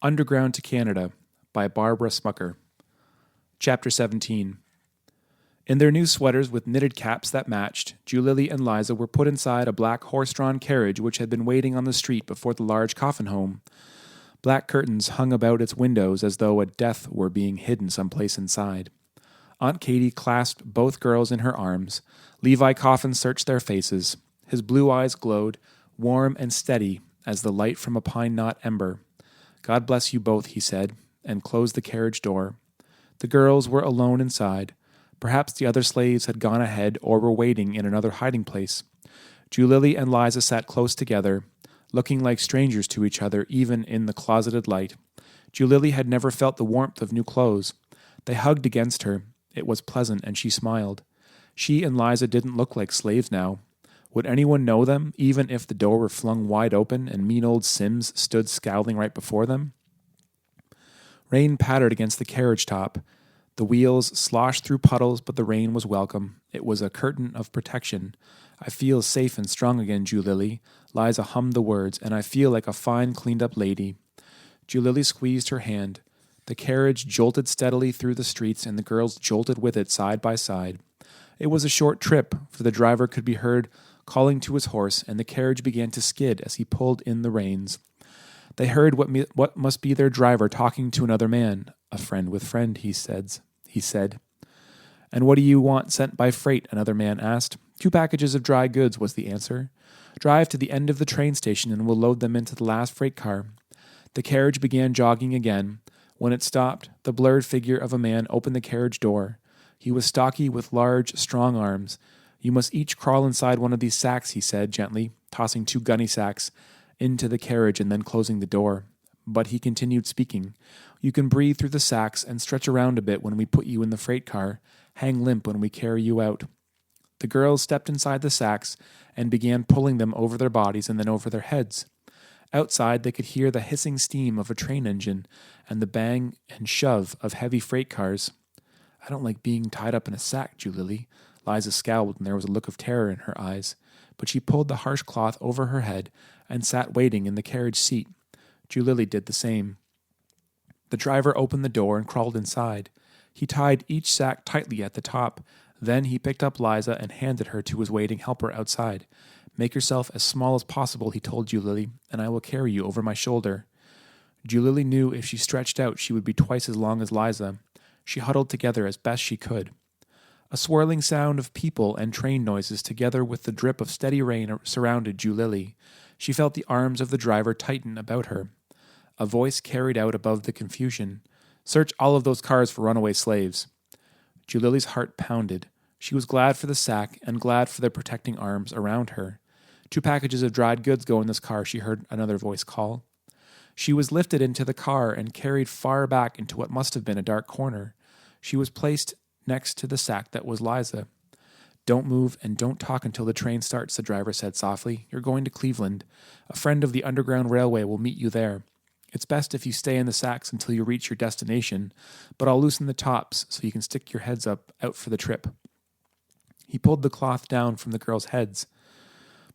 Underground to Canada by Barbara Smucker. Chapter 17. In their new sweaters with knitted caps that matched, Julily and Liza were put inside a black horse-drawn carriage which had been waiting on the street before the large coffin home. Black curtains hung about its windows as though a death were being hidden someplace inside. Aunt Katie clasped both girls in her arms. Levi Coffin searched their faces. His blue eyes glowed, warm and steady as the light from a pine knot ember. "God bless you both," he said, and closed the carriage door. The girls were alone inside. Perhaps the other slaves had gone ahead or were waiting in another hiding place. Julily and Liza sat close together, looking like strangers to each other even in the closeted light. Julily had never felt the warmth of new clothes. They hugged against her. It was pleasant, and she smiled. She and Liza didn't look like slaves now. Would anyone know them, even if the door were flung wide open and mean old Sims stood scowling right before them? Rain pattered against the carriage top. The wheels sloshed through puddles, but the rain was welcome. It was a curtain of protection. "I feel safe and strong again, Julily." Liza hummed the words, "and I feel like a fine, cleaned-up lady." Julily squeezed her hand. The carriage jolted steadily through the streets, and the girls jolted with it side by side. It was a short trip, for the driver could be heard calling to his horse, and the carriage began to skid as he pulled in the reins. They heard what must be their driver talking to another man. "A friend with friend," he said. "And what do you want sent by freight?" another man asked. "2 packages of dry goods," was the answer. "Drive to the end of the train station and we'll load them into the last freight car." The carriage began jogging again. When it stopped, the blurred figure of a man opened the carriage door. He was stocky with large, strong arms. "You must each crawl inside one of these sacks," he said gently, tossing 2 gunny sacks into the carriage and then closing the door. But he continued speaking. "You can breathe through the sacks and stretch around a bit when we put you in the freight car. Hang limp when we carry you out." The girls stepped inside the sacks and began pulling them over their bodies and then over their heads. Outside, they could hear the hissing steam of a train engine and the bang and shove of heavy freight cars. "I don't like being tied up in a sack, Julily." Liza scowled, and there was a look of terror in her eyes, but she pulled the harsh cloth over her head and sat waiting in the carriage seat. Julily did the same. The driver opened the door and crawled inside. He tied each sack tightly at the top. Then he picked up Liza and handed her to his waiting helper outside. "Make yourself as small as possible," he told Julily, "and I will carry you over my shoulder." Julily knew if she stretched out she would be twice as long as Liza. She huddled together as best she could. A swirling sound of people and train noises together with the drip of steady rain surrounded Julily. She felt the arms of the driver tighten about her. A voice carried out above the confusion. "Search all of those cars for runaway slaves." Julily's heart pounded. She was glad for the sack and glad for the protecting arms around her. "2 packages of dried goods go in this car," she heard another voice call. She was lifted into the car and carried far back into what must have been a dark corner. She was placed next to the sack that was Liza. "Don't move and don't talk until the train starts," the driver said softly. "You're going to Cleveland. A friend of the Underground Railway will meet you there. It's best if you stay in the sacks until you reach your destination, but I'll loosen the tops so you can stick your heads out for the trip." He pulled the cloth down from the girls' heads,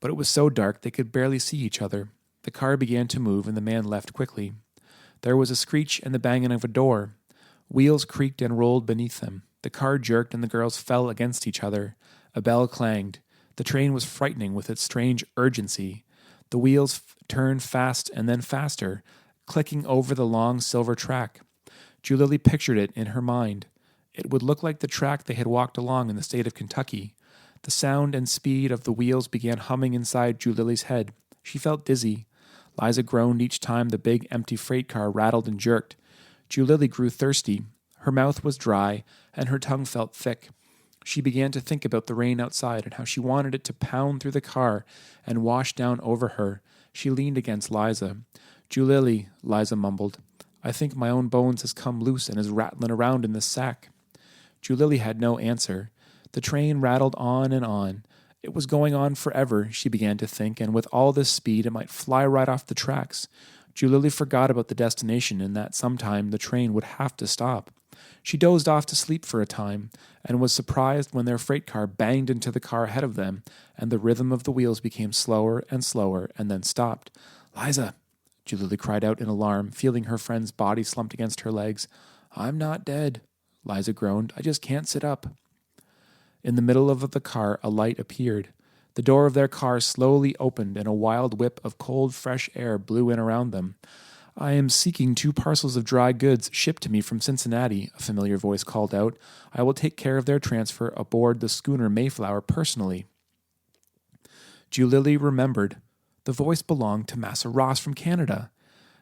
but it was so dark they could barely see each other. The car began to move and the man left quickly. There was a screech and the banging of a door. Wheels creaked and rolled beneath them. The car jerked and the girls fell against each other. A bell clanged. The train was frightening with its strange urgency. The wheels turned fast and then faster, clicking over the long silver track. Julily pictured it in her mind. It would look like the track they had walked along in the state of Kentucky. The sound and speed of the wheels began humming inside Julily's head. She felt dizzy. Liza groaned each time the big empty freight car rattled and jerked. Julily grew thirsty. Her mouth was dry, and her tongue felt thick. She began to think about the rain outside and how she wanted it to pound through the car and wash down over her. She leaned against Liza. "Julily," Liza mumbled, "I think my own bones has come loose and is rattling around in this sack." Julily had no answer. The train rattled on and on. It was going on forever, she began to think, and with all this speed it might fly right off the tracks. Julily forgot about the destination and that sometime the train would have to stop. She dozed off to sleep for a time, and was surprised when their freight car banged into the car ahead of them, and the rhythm of the wheels became slower and slower, and then stopped. "Liza!" Julily cried out in alarm, feeling her friend's body slumped against her legs. I'm not dead, Liza groaned. I just can't sit up. In the middle of the car, a light appeared. The door of their car slowly opened, and a wild whip of cold, fresh air blew in around them. I am seeking 2 parcels of dry goods shipped to me from Cincinnati, a familiar voice called out. I will take care of their transfer aboard the schooner Mayflower personally. Julily remembered. The voice belonged to Massa Ross from Canada.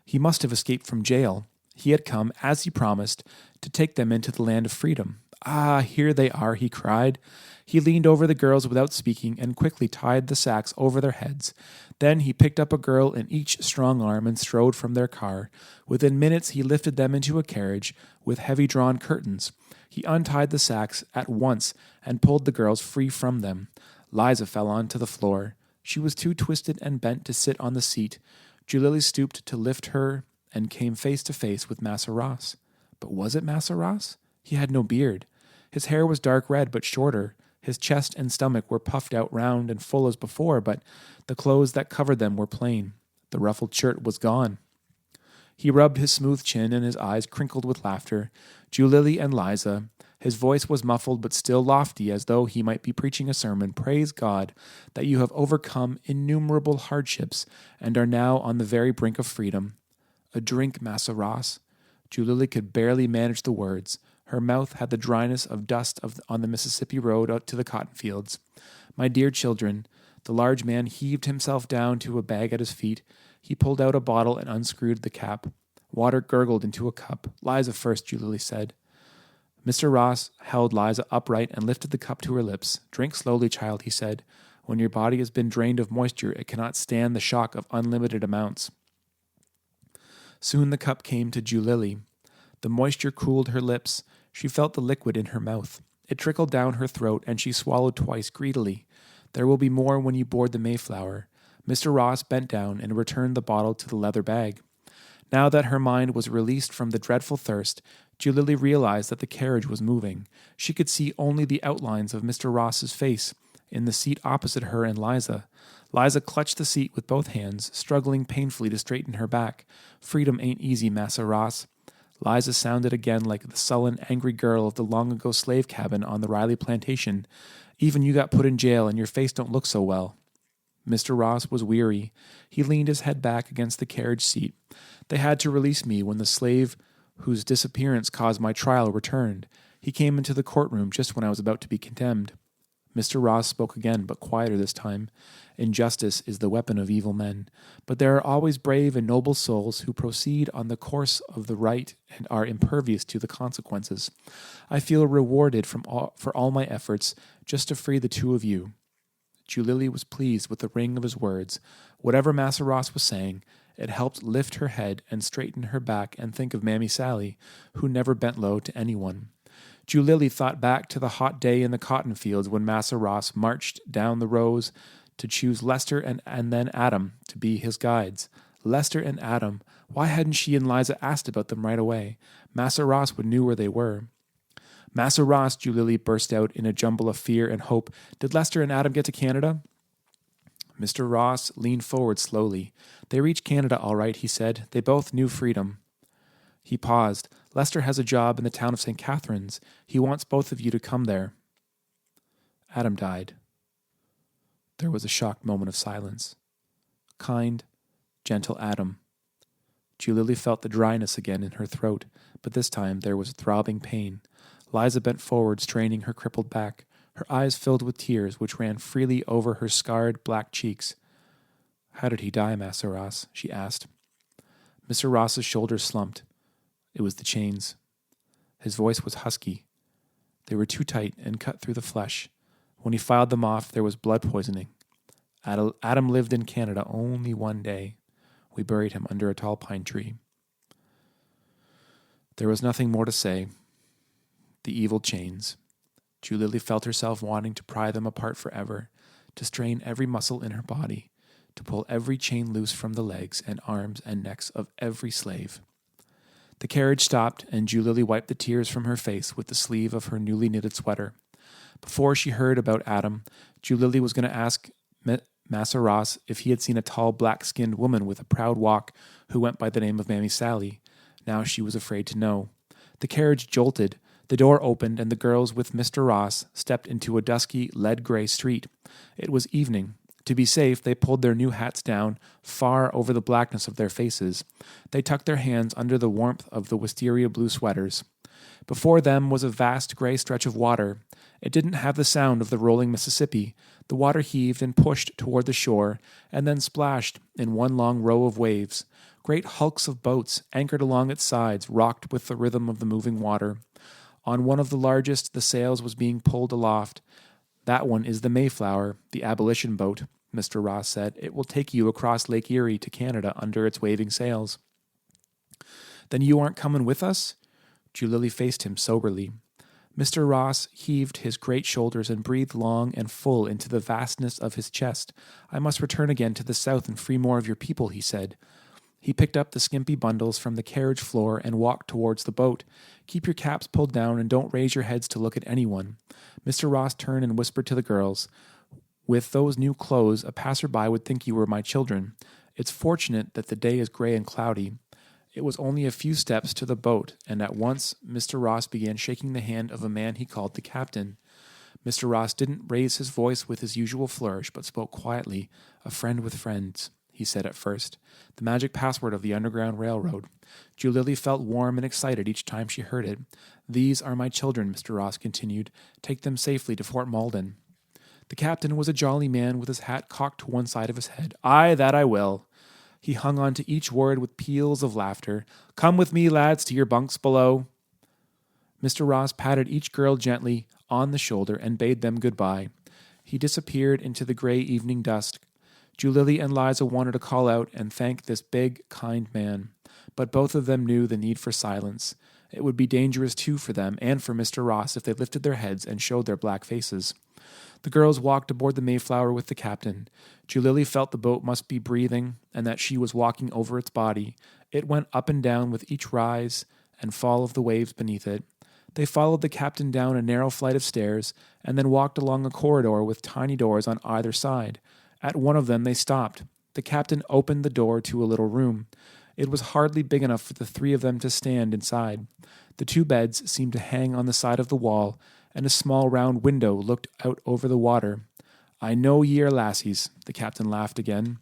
He must have escaped from jail. He had come, as he promised, to take them into the land of freedom. Ah, here they are, he cried. He leaned over the girls without speaking and quickly tied the sacks over their heads. Then he picked up a girl in each strong arm and strode from their car. Within minutes he lifted them into a carriage with heavy-drawn curtains. He untied the sacks at once and pulled the girls free from them. Liza fell onto the floor. She was too twisted and bent to sit on the seat. Julily stooped to lift her and came face to face with Massa Ross. But was it Massa Ross? He had no beard. His hair was dark red but shorter. His chest and stomach were puffed out round and full as before, but the clothes that covered them were plain. The ruffled shirt was gone. He rubbed his smooth chin and his eyes crinkled with laughter. Julily and Liza. His voice was muffled but still lofty, as though he might be preaching a sermon. Praise God that you have overcome innumerable hardships and are now on the very brink of freedom. A drink, Massa Ross. Julily could barely manage the words. Her mouth had the dryness of dust on the Mississippi road out to the cotton fields. My dear children, the large man heaved himself down to a bag at his feet. He pulled out a bottle and unscrewed the cap. Water gurgled into a cup. Liza first, Julily said. Mr. Ross held Liza upright and lifted the cup to her lips. Drink slowly, child, he said. When your body has been drained of moisture, it cannot stand the shock of unlimited amounts. Soon the cup came to Julily. The moisture cooled her lips. She felt the liquid in her mouth. It trickled down her throat, and she swallowed twice greedily. There will be more when you board the Mayflower. Mr. Ross bent down and returned the bottle to the leather bag. Now that her mind was released from the dreadful thirst, Julily realized that the carriage was moving. She could see only the outlines of Mr. Ross's face in the seat opposite her and Liza. Liza clutched the seat with both hands, struggling painfully to straighten her back. Freedom ain't easy, Massa Ross. Liza sounded again like the sullen, angry girl of the long-ago slave cabin on the Riley plantation. Even you got put in jail and your face don't look so well. Mr. Ross was weary. He leaned his head back against the carriage seat. They had to release me when the slave whose disappearance caused my trial returned. He came into the courtroom just when I was about to be condemned. Mr. Ross spoke again, but quieter this time. Injustice is the weapon of evil men, but there are always brave and noble souls who proceed on the course of the right and are impervious to the consequences. I feel rewarded for all my efforts just to free the 2 of you. Julily was pleased with the ring of his words. Whatever Massa Ross was saying, it helped lift her head and straighten her back and think of Mammy Sally, who never bent low to anyone. Julily thought back to the hot day in the cotton fields when Massa Ross marched down the rows to choose Lester and then Adam to be his guides. Lester and Adam, why hadn't she and Liza asked about them right away? Massa Ross would knew where they were. Massa Ross, Julily burst out in a jumble of fear and hope. Did Lester and Adam get to Canada? Mr. Ross leaned forward slowly. They reached Canada all right, he said. They both knew freedom. He paused. Lester has a job in the town of St. Catharines. He wants both of you to come there. Adam died. There was a shocked moment of silence. Kind, gentle Adam. Julily felt the dryness again in her throat, but this time there was throbbing pain. Liza bent forward, straining her crippled back. Her eyes filled with tears, which ran freely over her scarred black cheeks. How did he die, Massa Ross? She asked. Mr. Ross's shoulders slumped. It was the chains. His voice was husky. They were too tight and cut through the flesh. When he filed them off, there was blood poisoning. Adam lived in Canada only 1 day. We buried him under a tall pine tree. There was nothing more to say. The evil chains. Julily felt herself wanting to pry them apart forever, to strain every muscle in her body, to pull every chain loose from the legs and arms and necks of every slave. The carriage stopped, and Julily wiped the tears from her face with the sleeve of her newly knitted sweater. Before she heard about Adam, Julily was going to ask Massa Ross if he had seen a tall, black-skinned woman with a proud walk who went by the name of Mammy Sally. Now she was afraid to know. The carriage jolted. The door opened, and the girls with Mr. Ross stepped into a dusky, lead-gray street. It was evening. To be safe, they pulled their new hats down far over the blackness of their faces. They tucked their hands under the warmth of the wisteria blue sweaters. Before them was a vast gray stretch of water. It didn't have the sound of the rolling Mississippi. The water heaved and pushed toward the shore, and then splashed in one long row of waves. Great hulks of boats, anchored along its sides, rocked with the rhythm of the moving water. On one of the largest, the sails was being pulled aloft. "That one is the Mayflower, the abolition boat," Mr. Ross said. "It will take you across Lake Erie to Canada under its waving sails." "Then you aren't coming with us?" Julily faced him soberly. Mr. Ross heaved his great shoulders and breathed long and full into the vastness of his chest. "I must return again to the South and free more of your people," he said. He picked up the skimpy bundles from the carriage floor and walked towards the boat. "Keep your caps pulled down and don't raise your heads to look at anyone." Mr. Ross turned and whispered to the girls, "With those new clothes, a passerby would think you were my children. It's fortunate that the day is gray and cloudy." It was only a few steps to the boat, and at once Mr. Ross began shaking the hand of a man he called the captain. Mr. Ross didn't raise his voice with his usual flourish, but spoke quietly. "A friend with friends," he said at first. The magic password of the Underground Railroad. Julily felt warm and excited each time she heard it. "These are my children," Mr. Ross continued. "Take them safely to Fort Malden." The captain was a jolly man with his hat cocked to one side of his head. "Aye, that I will." He hung on to each word with peals of laughter. "Come with me, lads, to your bunks below." Mr. Ross patted each girl gently on the shoulder and bade them goodbye. He disappeared into the gray evening dusk. Julily and Liza wanted to call out and thank this big, kind man, but both of them knew the need for silence. It would be dangerous too for them and for Mr. Ross if they lifted their heads and showed their black faces. The girls walked aboard the Mayflower with the captain. Julily felt the boat must be breathing and that she was walking over its body. It went up and down with each rise and fall of the waves beneath it. They followed the captain down a narrow flight of stairs and then walked along a corridor with tiny doors on either side. At one of them they stopped. The captain opened the door to a little room. It was hardly big enough for the three of them to stand inside. The two beds seemed to hang on the side of the wall, and a small round window looked out over the water. "I know ye are lassies," the captain laughed again,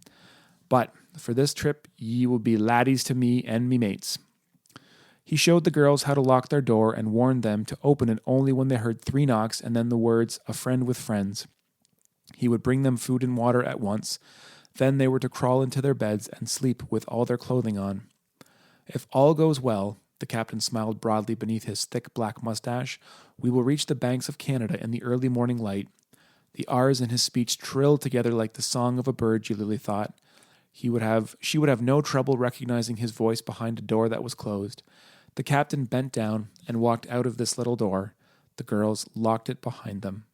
"but for this trip ye will be laddies to me and me mates." He showed the girls how to lock their door and warned them to open it only when they heard 3 knocks and then the words, "A friend with friends." He would bring them food and water at once. Then they were to crawl into their beds and sleep with all their clothing on. "If all goes well," the captain smiled broadly beneath his thick black mustache, "we will reach the banks of Canada in the early morning light." The R's in his speech trilled together like the song of a bird, Julily thought. She would have no trouble recognizing his voice behind a door that was closed. The captain bent down and walked out of this little door. The girls locked it behind them.